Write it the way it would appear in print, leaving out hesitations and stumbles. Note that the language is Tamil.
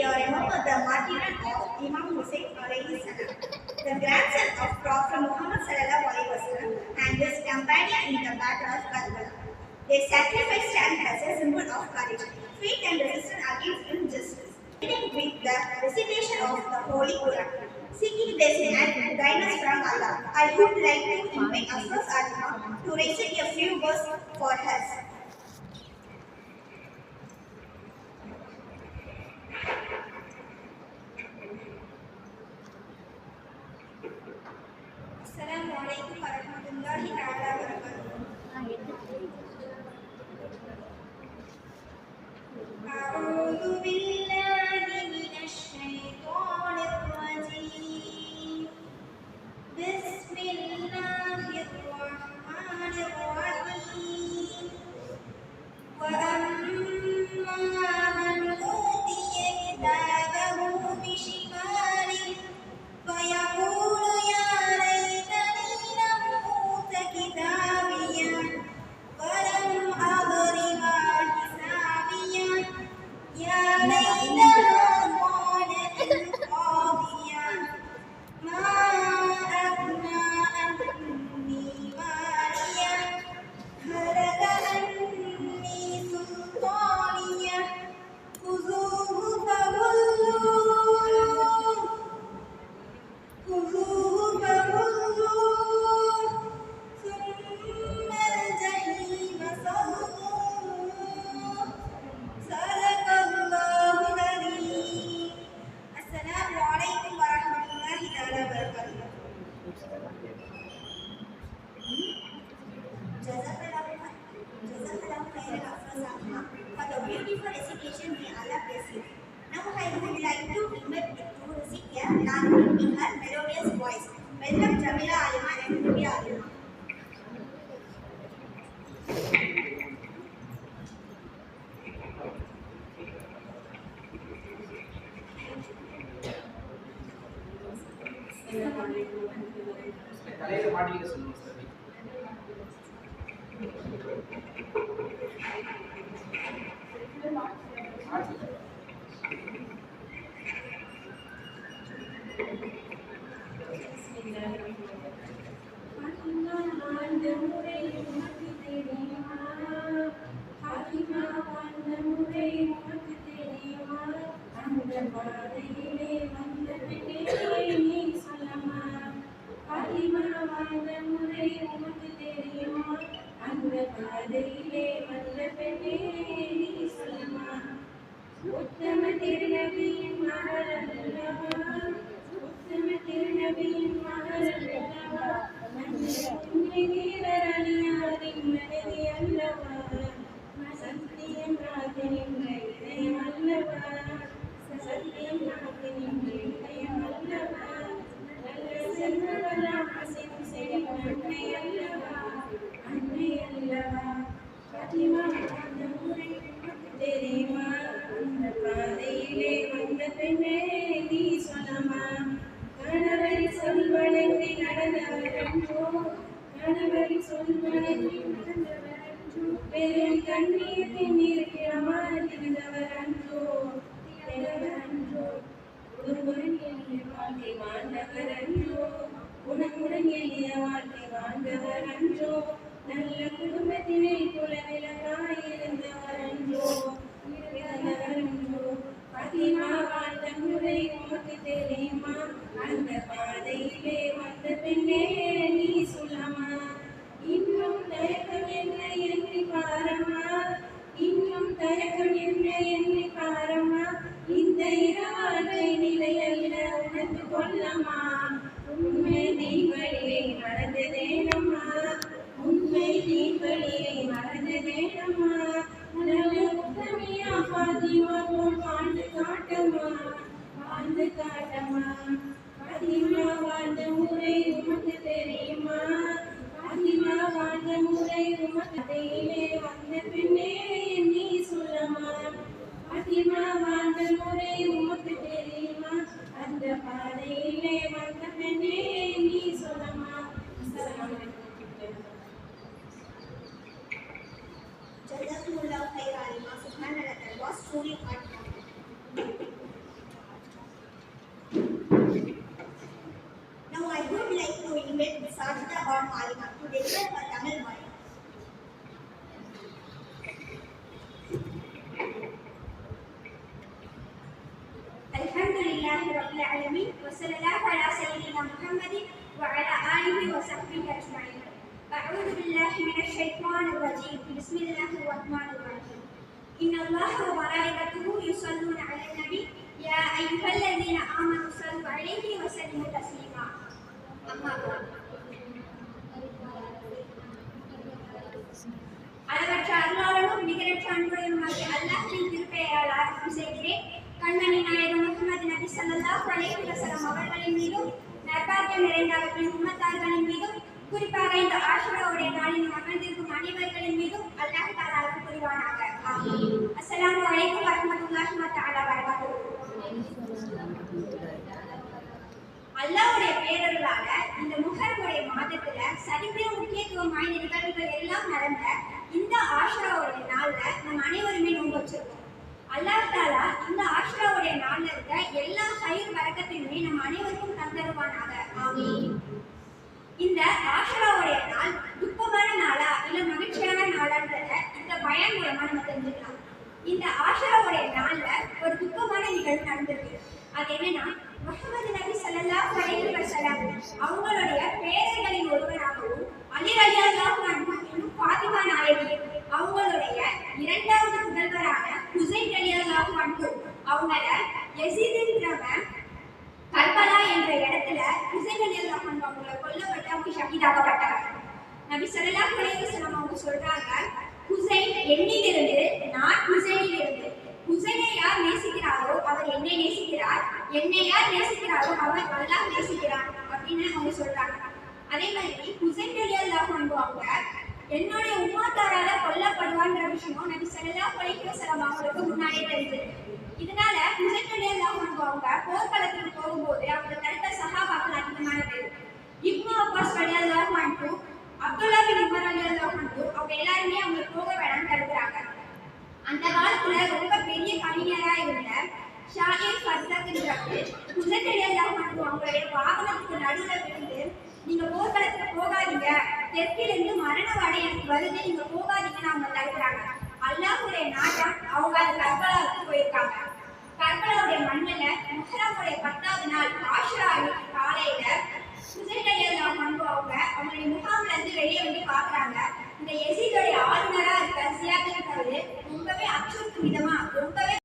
remember the martyrdom of Imam Hussein alayhi salam, the grandson of Prophet Muhammad sallallahu alaihi wasallam and his companion in the battle of Karbala. Their sacrifice stands as a symbol of courage, faith and resistance against injustice. Beginning with the recitation of the Holy Quran, seeking blessing and guidance from Allah, I would like to invite Asraf Adima to recite a few verses for us. Assalamualaikum warahmatullahi wabarakatuh. A'udzu billahi minasy syaithanir rajim. Bismillahirrahmanirrahim. Wa amma man utiya kitabahu bishimalihi fayaqulu ya laitani lam uta kitabiya wa lam adri ma hisabiya ya laitaha kanat qadiya ma aghna anni maliya halaka anni sultaniya khuzuhu faghulluhu خذوه فغلوه ثم الجحيم صلوه صدق الله العظيم. السلام عليكم ورحمة الله تعالى وبركاته. Jazakallahu khairan Afrozah for the beautiful recitation. May Allah bless you. Now I would like to invite you to recite a Nagin in her melodious voice. Welcome Jamila Alima and Rubia Alima. Jazakumullahu khairan. Subhanallah, that was truly heartwarming. الله وملائكته يصلون على النبي يا أيها الذين آمنوا صلوا عليه وسلموا تسليما. أما بعد. அளவற்ற அருளாளனும் நிகரற்ற அன்புடையனுமாகிய அல்லாஹ்வின் திருப்பெயரால் ஆரம்பம் செய்கிறேன். கண்மணி நாயகம் முஹம்மது நபி ஸல்லல்லாஹு அலைஹி வஸல்லம் அவர்களின் மீதும் நற்பாக்கியம் நிறைந்த அவர்களின் உம்மத்தார்களின் மீதும் குறிப்பாக இந்த ஆஷுராவுடைய நாளில் அமர்ந்திருக்கும் அனைவர்களின் மீதும் அல்லாஹ் தஆலா அருள் புரிவானாக. ஆமீன். அஸ்ஸலாமு அலைக்கும் வரஹ்மத்துல்லாஹி தஆலா வபரகாத்துஹு. அல்லாஹ்வுடைய பேரருளால இந்த முஹர்ரமுடைய மாதத்துல சரித்திர முக்கியத்துவம் வாய்ந்த நிகழ்வுகள் எல்லாம் நடந்த இந்த ஆஷுராவுடைய நாள்ல நம்ம அனைவருமே நோன்பு வச்சிருக்கோம். அல்லாஹ் தஆலா இந்த ஆஷுராவுடைய நாள்ல இருக்க எல்லா ஹைர் வரக்கத்தையுமே நம்ம அனைவருக்கும் தந்தருவானாக. ஆமீன். இந்த ஆஷுராவுடைய நாள் துக்கமான நாளா இல்ல மகிழ்ச்சியான நாளான்றத இந்த பயான் மூலமா நம்ம தெரிஞ்சுக்கலாம். இந்த ஆஷுராவுடைய நாள்ல ஒரு துக்கமான நிகழ்வு நடந்திருக்கு. அது என்னன்னா, முஹம்மது நபி ஸல்லல்லாஹு அலைஹி வஸல்லம் அவங்களுடைய பேரர்களின் ஒருவராகவும் அலி ரலியல்லாஹு அன்ஹு என்னும் ஃபாத்திமா நாயகி அவங்களுடைய இரண்டாவது புதல்வரான ஹுசைன் ரலியல்லாஹு அன்ஹு அவங்கள யஸீதுன்றவன் கர்பலா என்ற இடத்துல ஹுசைன் ரலியல்லாஹு அன்ஹு அவங்கள கொல்லப்பட்டு அவங்க ஷஹீதாக்கப்பட்டாங்க. நபி ஸல்லல்லாஹு அலைஹி வஸல்லம் அவங்க சொல்றாங்க, ஹுசைன் என்னிலிருந்து, நான் ஹுசைனிலிருந்து. ஹுசைனை யார் நேசிக்கிறாரோ அவர் என்னை நேசிக்கிறார், என்னை யார் நேசிக்கிறாரோ அவர் அல்லாஹ் நேசிக்கிறார் அப்படின்னு அவங்க சொல்றாங்க. அதே மாதிரி ஹுசைன் ரலியல்லாஹு அன்ஹு அவங்க என்னுடைய உம்மாத்தாரால கொல்லப்படுவான்ற விஷயம் நபி ஸல்லல்லாஹு அலைஹி வஸல்லம் அவங்களுக்கு முன்னாடியே தெரியுது. இதனால ஹுசைன் ரலியல்லாஹு அன்ஹு அவங்க போர்க்களத்துக்கு போகும்போது அவங்க தடுத்த சஹாபாக்கள் அதிகமான பேர். இப்னு அப்பாஸ் ரலியல்லாஹு அன்ஹு, அப்துல்லா பின் உமர் ரலியல்லாஹு அன்ஹு அவங்க எல்லாருமே அவங்க போக வேணாம்னு தடுக்கிறாங்க. அந்த காலத்துல ரொம்ப பெரிய கவிஞரா இருந்த ஷாயிர் ஃபர்ஸக்ன்றவர் ஹுசைன் ரலியல்லாஹு அன்ஹு அவங்களுடைய வாகனத்துக்கு நடுவுல விழுந்து, நீங்க போர்க்களத்துக்கு போகாதீங்க, தெற்கிலிருந்து மரண வாடை எனக்கு வருது, நீங்க போகாதீங்கன்னு அவங்க தடுக்கிறாங்க. அல்லாஹ்வுடைய நாட்டம் அவங்க அந்த கர்பலாவுக்கு போயிருக்காங்க. கர்பலாவுடைய மண்ணில முஹர்ரமுடைய 10வது நாள் ஆஷுரா காலையில ஹுசைன் ரலியல்லாஹு அன்ஹு அவங்களுடைய முகாம்ல இருந்து வெளியே வந்து பாக்குறாங்க. இந்த யஸீதுடைய ஆளுநரா இருக்க ஜியாதுன்றவர் ரொம்பவே அச்சுறுத்தும் விதமா